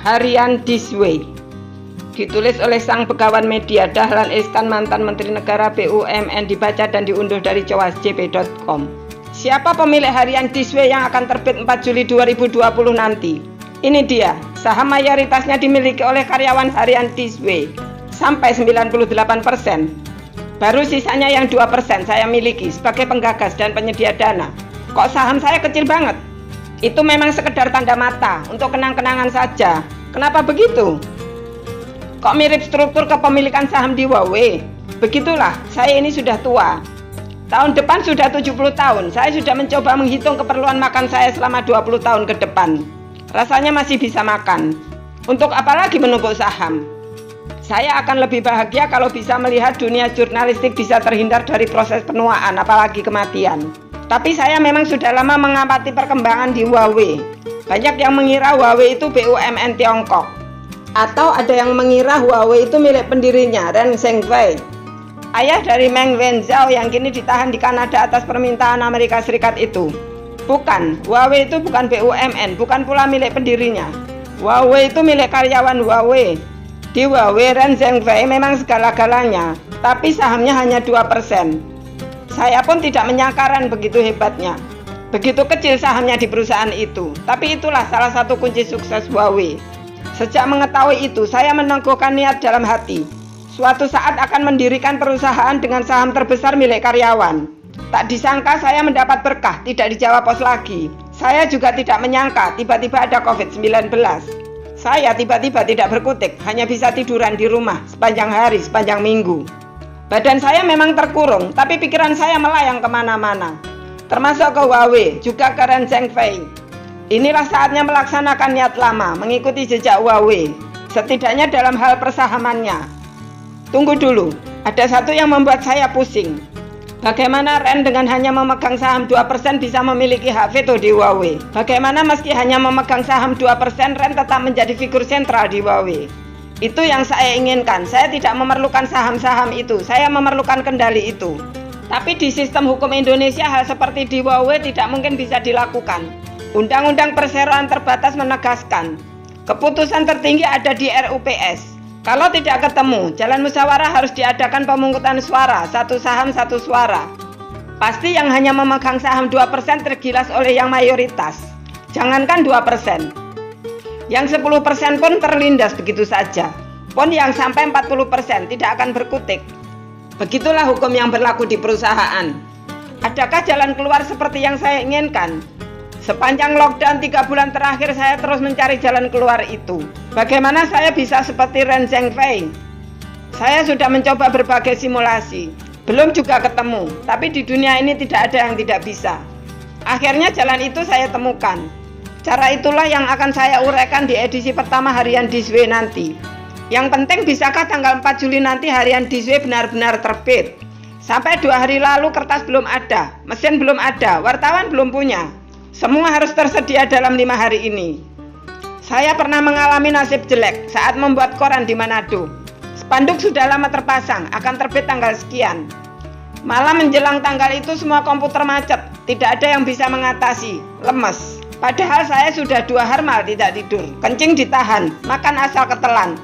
Harian This Way, ditulis oleh sang begawan media Dahlan Iskan, mantan Menteri Negara BUMN, dibaca dan diunduh dari cowasjp.com. Siapa pemilik harian This Way yang akan terbit 4 Juli 2020 nanti? Ini dia, saham mayoritasnya dimiliki oleh karyawan harian This Way sampai 98%. Baru sisanya yang 2% saya miliki sebagai penggagas dan penyedia dana. Kok saham saya kecil banget? Itu memang sekedar tanda mata untuk kenang-kenangan saja. Kenapa begitu? Kok mirip struktur kepemilikan saham di Huawei? Begitulah, saya ini sudah tua. Tahun depan sudah 70 tahun. Saya sudah mencoba menghitung keperluan makan saya selama 20 tahun ke depan. Rasanya masih bisa makan. Untuk apa lagi menumpuk saham? Saya akan lebih bahagia kalau bisa melihat dunia jurnalistik bisa terhindar dari proses penuaan, apalagi kematian. Tapi saya memang sudah lama mengamati perkembangan di Huawei. Banyak yang mengira Huawei itu BUMN Tiongkok. Atau ada yang mengira Huawei itu milik pendirinya, Ren Zhengfei, ayah dari Meng Wanzhou yang kini ditahan di Kanada atas permintaan Amerika Serikat itu. Bukan, Huawei itu bukan BUMN, bukan pula milik pendirinya. Huawei itu milik karyawan Huawei. Di Huawei, Ren Zhengfei memang segala-galanya, tapi sahamnya hanya 2%. Saya pun tidak menyangka Ren begitu hebatnya. Begitu kecil sahamnya di perusahaan itu. Tapi itulah salah satu kunci sukses Huawei. Sejak mengetahui itu, saya meneguhkan niat dalam hati. Suatu saat akan mendirikan perusahaan dengan saham terbesar milik karyawan. Tak disangka saya mendapat berkah, tidak dijawab pos lagi. Saya juga tidak menyangka tiba-tiba ada COVID-19. Saya tiba-tiba tidak berkutik, hanya bisa tiduran di rumah sepanjang hari, sepanjang minggu. Badan saya memang terkurung, tapi pikiran saya melayang kemana-mana. Termasuk ke Huawei, juga ke Ren Zhengfei. Inilah saatnya melaksanakan niat lama, mengikuti jejak Huawei. Setidaknya dalam hal persahamannya. Tunggu dulu, ada satu yang membuat saya pusing. Bagaimana Ren dengan hanya memegang saham 2% bisa memiliki hak veto di Huawei? Bagaimana meski hanya memegang saham 2%, Ren tetap menjadi figur sentral di Huawei? Itu yang saya inginkan. Saya tidak memerlukan saham-saham itu, saya memerlukan kendali itu. Tapi di sistem hukum Indonesia hal seperti di Huawei tidak mungkin bisa dilakukan. Undang-Undang Perseroan Terbatas menegaskan, keputusan tertinggi ada di RUPS. Kalau tidak ketemu, jalan musyawarah harus diadakan pemungutan suara, satu saham satu suara. Pasti yang hanya memegang saham 2% tergilas oleh yang mayoritas. Jangankan 2%. Yang 10% pun terlindas begitu saja. Pun yang sampai 40% tidak akan berkutik. Begitulah hukum yang berlaku di perusahaan. Adakah jalan keluar seperti yang saya inginkan? Sepanjang lockdown 3 bulan terakhir saya terus mencari jalan keluar itu. Bagaimana saya bisa seperti Ren Zhengfei? Saya sudah mencoba berbagai simulasi. Belum juga ketemu. Tapi di dunia ini tidak ada yang tidak bisa. Akhirnya jalan itu saya temukan. Cara itulah yang akan saya uraikan di edisi pertama harian This Way nanti. Yang penting bisakah tanggal 4 Juli nanti harian This Way benar-benar terbit? Sampai 2 hari lalu kertas belum ada, mesin belum ada, wartawan belum punya. Semua harus tersedia dalam 5 hari ini. Saya pernah mengalami nasib jelek saat membuat koran di Manado. Spanduk sudah lama terpasang, akan terbit tanggal sekian. Malam menjelang tanggal itu semua komputer macet, tidak ada yang bisa mengatasi, lemes. Padahal saya sudah 2 harmal tidak tidur, kencing ditahan, makan asal ketelan.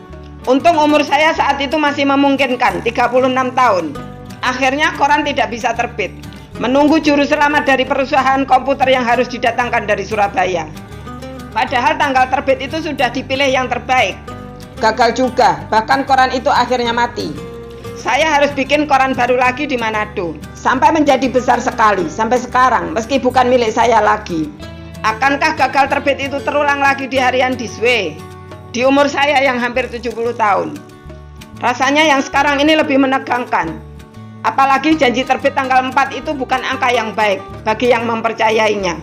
Untung umur saya saat itu masih memungkinkan, 36 tahun. Akhirnya koran tidak bisa terbit. Menunggu juru selamat dari perusahaan komputer yang harus didatangkan dari Surabaya. Padahal tanggal terbit itu sudah dipilih yang terbaik. Gagal juga, bahkan koran itu akhirnya mati. Saya harus bikin koran baru lagi di Manado. Sampai menjadi besar sekali, sampai sekarang, meski bukan milik saya lagi. Akankah gagal terbit itu terulang lagi di harian This Way? Di umur saya yang hampir 70 tahun. Rasanya yang sekarang ini lebih menegangkan. Apalagi janji terbit tanggal 4 itu bukan angka yang baik bagi yang mempercayainya.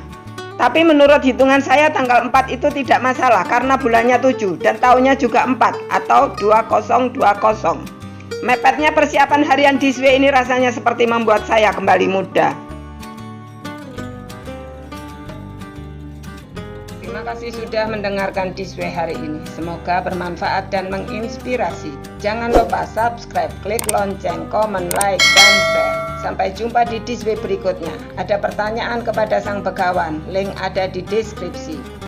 Tapi menurut hitungan saya tanggal 4 itu tidak masalah karena bulannya 7 dan tahunnya juga 4 atau 2020. Mepetnya persiapan harian This Way ini rasanya seperti membuat saya kembali muda. Terima kasih sudah mendengarkan This Way hari ini. Semoga bermanfaat dan menginspirasi. Jangan lupa subscribe, klik lonceng, komen, like, dan share. Sampai jumpa di This Way berikutnya. Ada pertanyaan kepada sang begawan, link ada di deskripsi.